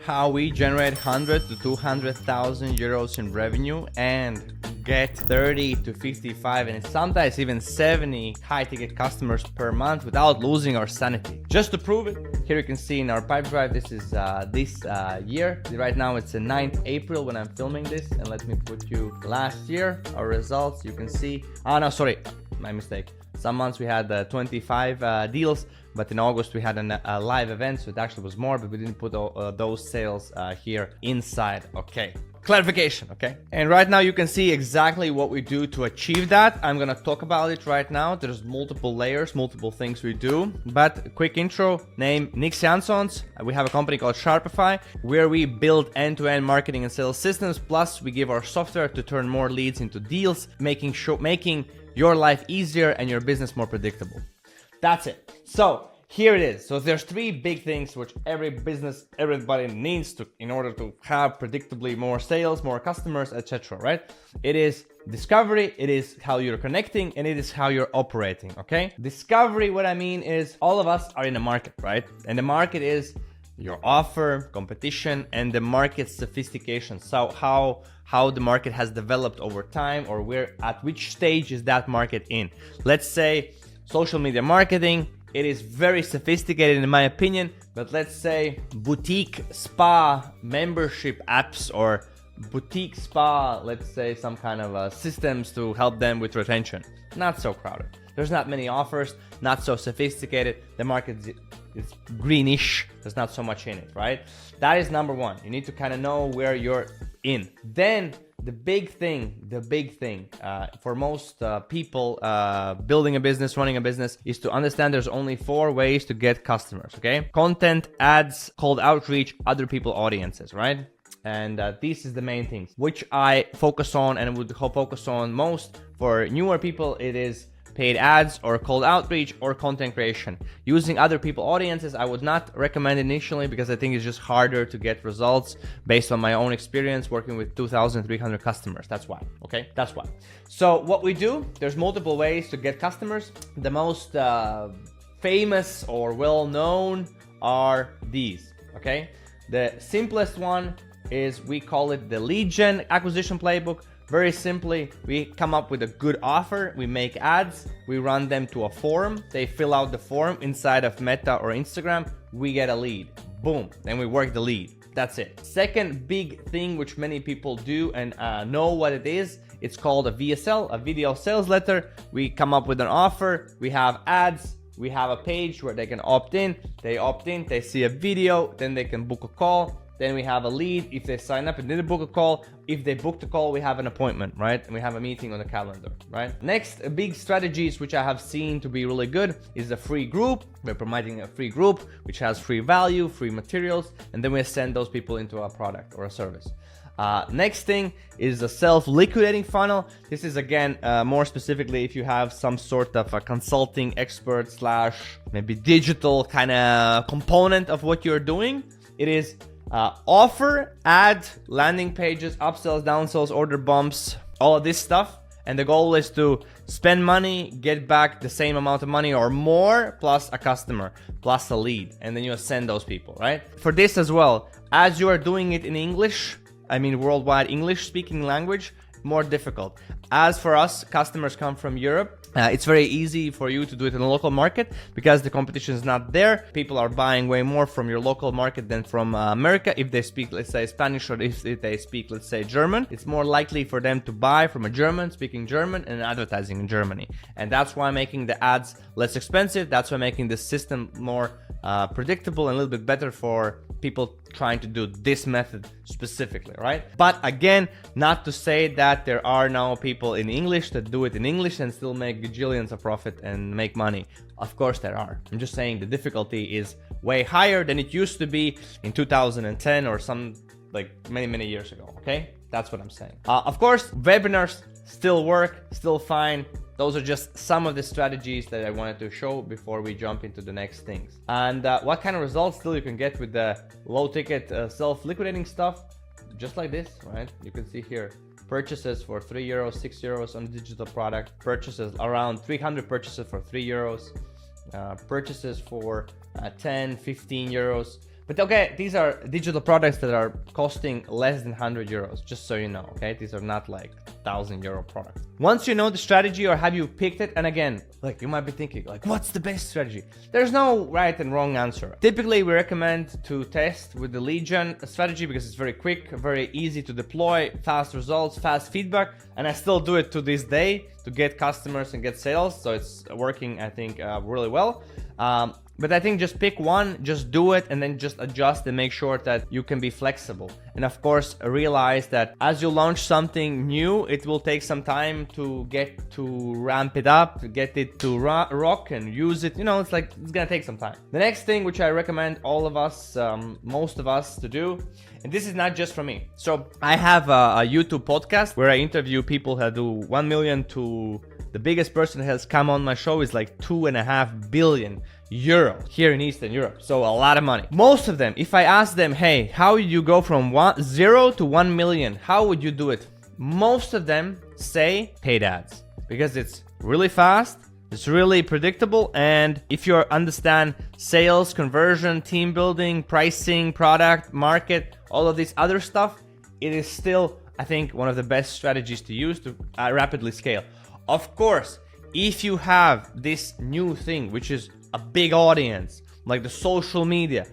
how we generate 100 to 200,000 euros in revenue and get 30 to 55 and sometimes even 70 high ticket customers per month without losing our sanity. Just to prove it, here you can see in our pipe drive, this is this year. Right now it's the 9th April when I'm filming this, and let me put you last year, our results. You can see, no, sorry, my mistake. Some months we had 25 deals, but in August we had a live event, so it actually was more, but we didn't put those sales here inside. Okay, clarification. Okay, and right now you can see exactly what we do to achieve that. I'm gonna talk about it right now. There's multiple layers, multiple things we do, but quick intro. Name Nick Jansons. We have a company called Sharpify where we build end-to-end marketing and sales systems, plus we give our software to turn more leads into deals, making your life easier and your business more predictable. That's it. So here it is. So there's three big things which everybody needs to in order to have predictably more sales, more customers, etc. Right? It is discovery, it is how you're connecting, and it is how you're operating. Okay? Discovery, what I mean is all of us are in a market, right? And the market is your offer, competition, and the market sophistication. So how the market has developed over time, or at which stage is that market in. Let's say social media marketing, it is very sophisticated in my opinion, but let's say boutique spa membership apps or boutique spa, let's say some kind of systems to help them with retention. Not so crowded. There's not many offers, not so sophisticated. The market is greenish. There's not so much in it, right? That is number one. You need to kind of know where you're in. Then the big thing for most people building a business, running a business, is to understand there's only 4 ways to get customers, okay? Content, ads, cold outreach, other people audiences, right? And this is the main things which I focus on and would focus on most. For newer people, it is paid ads or cold outreach or content creation. Using other people audiences, I would not recommend initially because I think it's just harder to get results based on my own experience working with 2,300 customers. That's why, okay? That's why. So what we do, there's multiple ways to get customers. The most famous or well-known are these, okay? The simplest one is, we call it the lead gen acquisition playbook. Very simply, we come up with a good offer, we make ads, we run them to a form, they fill out the form inside of Meta or Instagram, we get a lead. Boom, then we work the lead. That's it. Second big thing which many people do and know what it is, it's called a VSL, a video sales letter. We come up with an offer, we have ads, we have a page where they can opt in, they see a video, then they can book a call. Then we have a lead if they sign up and didn't book a call. If they booked a call, we have an appointment, right? And we have a meeting on the calendar, right? Next big strategies which I have seen to be really good is a free group. We're promoting a free group which has free value, free materials, and then we send those people into a product or a service. Next thing is a self-liquidating funnel. This is again more specifically if you have some sort of a consulting expert / maybe digital kind of component of what you're doing. It is offer, ad, landing pages, upsells, downsells, order bumps, all of this stuff. And the goal is to spend money, get back the same amount of money or more, plus a customer, plus a lead. And then you send those people, right? For this as well, as you are doing it in English, I mean worldwide English speaking language, more difficult. As for us, customers come from Europe. It's very easy for you to do it in a local market because the competition is not there. People are buying way more from your local market than from America. If they speak, let's say, Spanish, or if they speak, let's say, German, it's more likely for them to buy from a German speaking German and advertising in Germany. And that's why making the ads less expensive. That's why making the system more predictable and a little bit better for people trying to do this method specifically, right? But again, not to say that there are now people in English that do it in English and still make gajillions of profit and make money. Of course there are. I'm just saying the difficulty is way higher than it used to be in 2010 or some like many years ago, okay? That's what I'm saying. Of course, webinars still work, still fine. Those are just some of the strategies that I wanted to show before we jump into the next things. And what kind of results still you can get with the low ticket self-liquidating stuff, just like this, right? You can see here, purchases for 3 euros, 6 euros on digital product, purchases around 300 purchases for 3 euros, purchases for 10, 15 euros. But okay, these are digital products that are costing less than 100 euros, just so you know, okay? These are not like 1,000 euro products. Once you know the strategy or have you picked it, and again, like you might be thinking, like, what's the best strategy? There's no right and wrong answer. Typically, we recommend to test with the lead gen strategy because it's very quick, very easy to deploy, fast results, fast feedback, and I still do it to this day to get customers and get sales, so it's working, I think, really well. But I think just pick one, just do it, and then just adjust and make sure that you can be flexible. And of course, realize that as you launch something new, it will take some time to get to ramp it up, to get it to rock and use it. You know, it's gonna take some time. The next thing which I recommend all of us, most of us to do, and this is not just for me. So I have a YouTube podcast where I interview people that do 1 million to the biggest person that has come on my show is like 2.5 billion euro here in Eastern Europe. So a lot of money. Most of them, if I ask them, hey, how would you go from 0 to 1 million? How would you do it? Most of them say paid ads because it's really fast. It's really predictable. And if you understand sales, conversion, team building, pricing, product, market, all of this other stuff, it is still, I think, one of the best strategies to use to rapidly scale. Of course, if you have this new thing, which is a big audience, like the social media,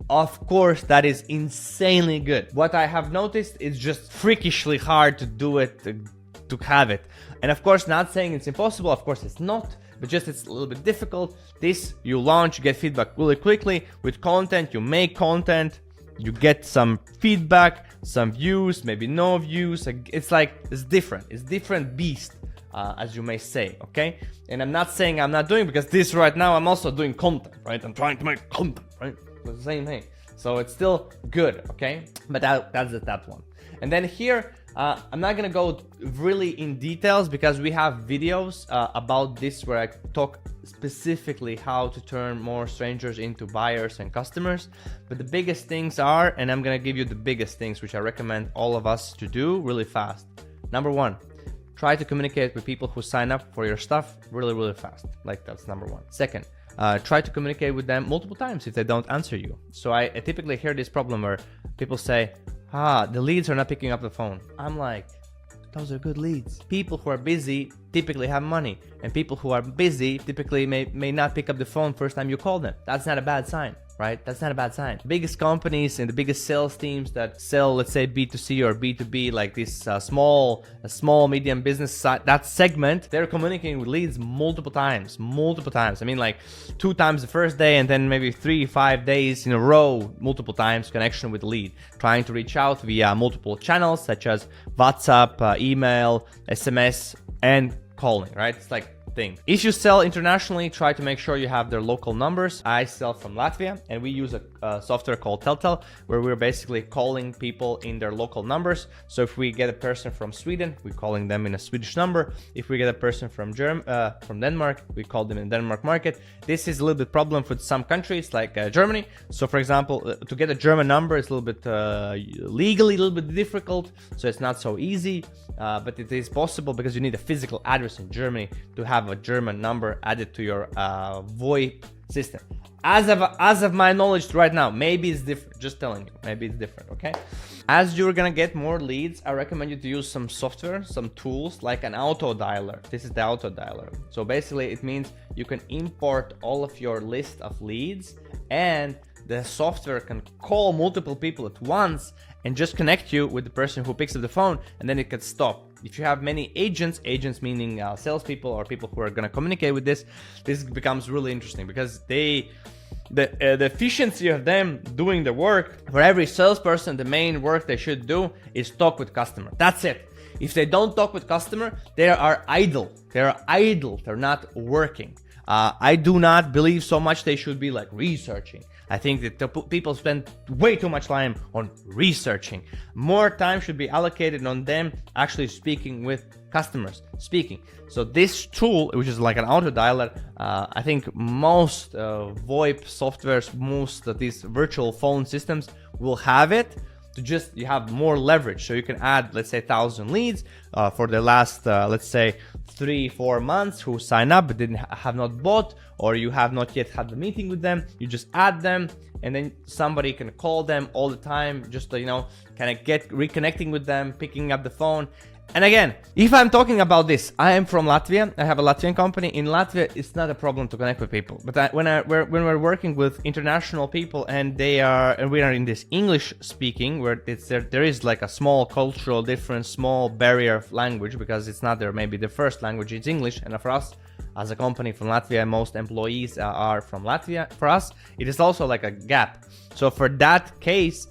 of course, that is insanely good. What I have noticed is just freakishly hard to do it, to have it. And of course, not saying it's impossible, of course it's not, but just it's a little bit difficult. This, you launch, you get feedback really quickly. With content, you make content, you get some feedback, some views, maybe no views. It's different beast. As you may say, okay? And I'm not saying I'm not doing, because this right now, I'm also doing content, right? I'm trying to make content, right? It's the same thing. So it's still good, okay? But that's that one. And then here, I'm not gonna go really in details because we have videos about this where I talk specifically how to turn more strangers into buyers and customers. But the biggest things are, and I'm gonna give you the biggest things which I recommend all of us to do really fast. Number one, try to communicate with people who sign up for your stuff really fast. Like, that's number one. Second, try to communicate with them multiple times if they don't answer you. So I typically hear this problem where people say, the leads are not picking up the phone. I'm like, those are good leads. People who are busy typically have money, and people who are busy typically may not pick up the phone first time you call them. That's not a bad sign, right? That's not a bad sign. Biggest companies and the biggest sales teams that sell, let's say, B2C or B2B, like this small, medium business, that segment, they're communicating with leads multiple times. I mean, like 2 times the first day, and then maybe 3-5 days in a row, multiple times connection with lead, trying to reach out via multiple channels such as WhatsApp, email, SMS, and calling, right? It's like thing. If you sell internationally, try to make sure you have their local numbers. I sell from Latvia, and we use a software called Telltale, where we're basically calling people in their local numbers. So if we get a person from Sweden, we're calling them in a Swedish number. If we get a person from Denmark, we call them in Denmark market. This is a little bit problem for some countries like Germany. So for example, to get a German number is a little bit legally a little bit difficult, so it's not so easy, but it is possible because you need a physical address in Germany to have a German number added to your VoIP system. As of my knowledge right now, maybe it's different. Just telling you, maybe it's different, okay? As you're gonna get more leads, I recommend you to use some software, some tools like an auto dialer. This is the auto dialer. So basically it means you can import all of your list of leads, and the software can call multiple people at once and just connect you with the person who picks up the phone, and then it can stop. If you have many agents meaning salespeople or people who are going to communicate with this becomes really interesting, because the efficiency of them doing the work, for every salesperson, the main work they should do is talk with customer. That's it. If they don't talk with customer, they are idle. They're not working. I do not believe so much they should be like researching. I think that people spend way too much time on researching. More time should be allocated on them actually speaking with customers, So this tool, which is like an auto dialer, I think most VoIP softwares, most of these virtual phone systems will have it. to just, you have more leverage. So you can add, let's say 1,000 leads for the last, let's say 3-4 months who sign up but have not bought, or you have not yet had the meeting with them. You just add them, and then somebody can call them all the time, just to, you know, kind of get reconnecting with them, picking up the phone. And again, if I'm talking about this, I am from Latvia. I have a Latvian company. In Latvia, it's not a problem to connect with people. But when we're working with international people, and we are in this English speaking, where there is like a small cultural difference, small barrier of language, because it's not maybe the first language, it's English. And for us, as a company from Latvia, most employees are from Latvia. For us, it is also like a gap. So for that case,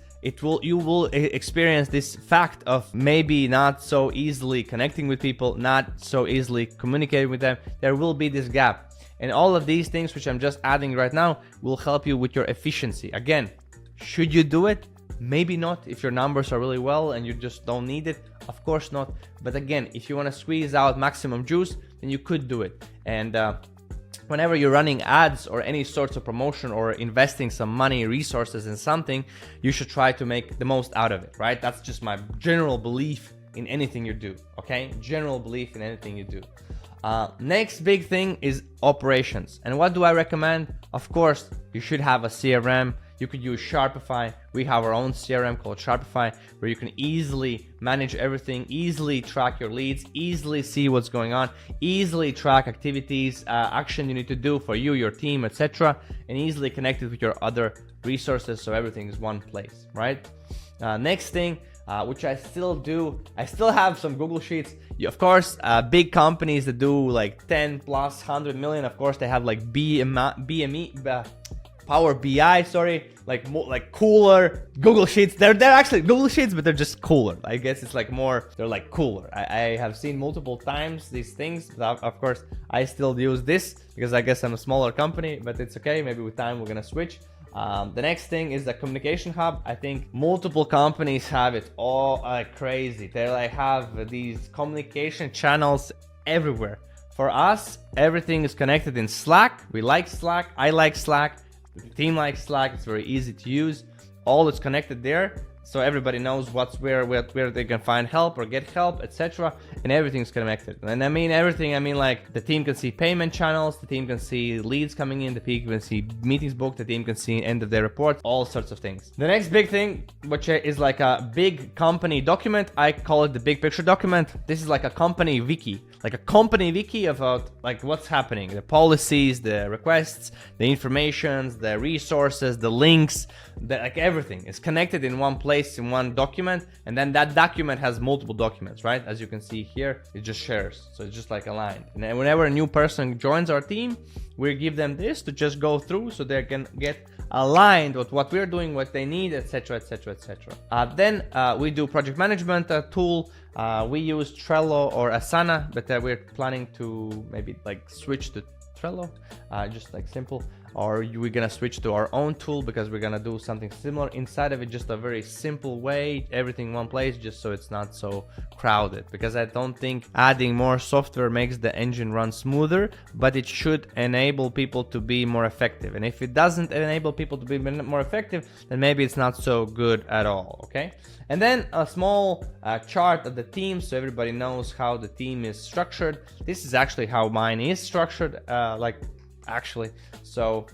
you will experience this fact of maybe not so easily connecting with people, not so easily communicating with them. There will be this gap. And all of these things, which I'm just adding right now, will help you with your efficiency. Again, should you do it? Maybe not. If your numbers are really well and you just don't need it, of course not. But again, if you want to squeeze out maximum juice, then you could do it. And whenever you're running ads or any sorts of promotion or investing some money, resources in something, you should try to make the most out of it, right? That's just my general belief in anything you do, okay? General belief in anything you do. Next big thing is operations. And what do I recommend? Of course, you should have a CRM. You could use Sharpify. We have our own CRM called Sharpify, where you can easily manage everything, easily track your leads, easily see what's going on, easily track activities, action you need to do for you, your team, etc., and easily connect it with your other resources, so everything is one place, right? Next thing, which I still do, I still have some Google Sheets. Of course, big companies that do like 10 plus 100 million, of course, they have like Power BI, like cooler Google Sheets. They're actually Google Sheets, but they're just cooler. I guess it's like more, they're like cooler. I have seen multiple times these things. Of course, I still use this because I guess I'm a smaller company, but it's okay. Maybe with time we're gonna switch. The next thing is the communication hub. I think multiple companies have it all crazy. They like have these communication channels everywhere. For us, everything is connected in Slack. We like Slack. I like Slack. The team likes Slack. It's very easy to use. All is connected there, so everybody knows what's where they can find help or get help, etc. And everything's connected. And I mean everything. I mean, like, the team can see payment channels, the team can see leads coming in, the team can see meetings booked, the team can see end of day report, all sorts of things. The next big thing, which is like a big company document, I call it the big picture document. This is like a company wiki. Like a company wiki about like what's happening, the policies, the requests, the informations, the resources, the links, like everything is connected in one place, in one document. And then that document has multiple documents, right? As you can see here, it just shares. So it's just like aligned. And whenever a new person joins our team, we give them this to just go through so they can get aligned with what we're doing, what they need, etc., etc., etc. Then we do project management tool. We use Trello or Asana, but we're planning to maybe like switch to Trello, just like simple. Or we're gonna switch to our own tool because we're gonna do something similar inside of it, just a very simple way, everything in one place, just so it's not so crowded. Because I don't think adding more software makes the engine run smoother, but it should enable people to be more effective. And if it doesn't enable people to be more effective, then maybe it's not so good at all, okay? And then a small chart of the team, so everybody knows how the team is structured. This is actually how mine is structured, actually. So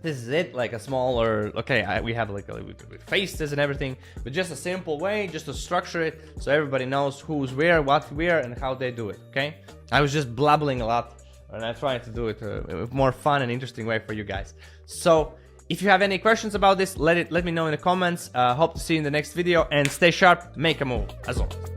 this is it, like a smaller, okay, we have like with faces and everything, but just a simple way just to structure it so everybody knows who's where, what where, and how they do it, okay? I was just blabbling a lot, and I tried to do it a more fun and interesting way for you guys. So if you have any questions about this, let me know in the comments. Hope to see you in the next video, and stay sharp, make a move, as always.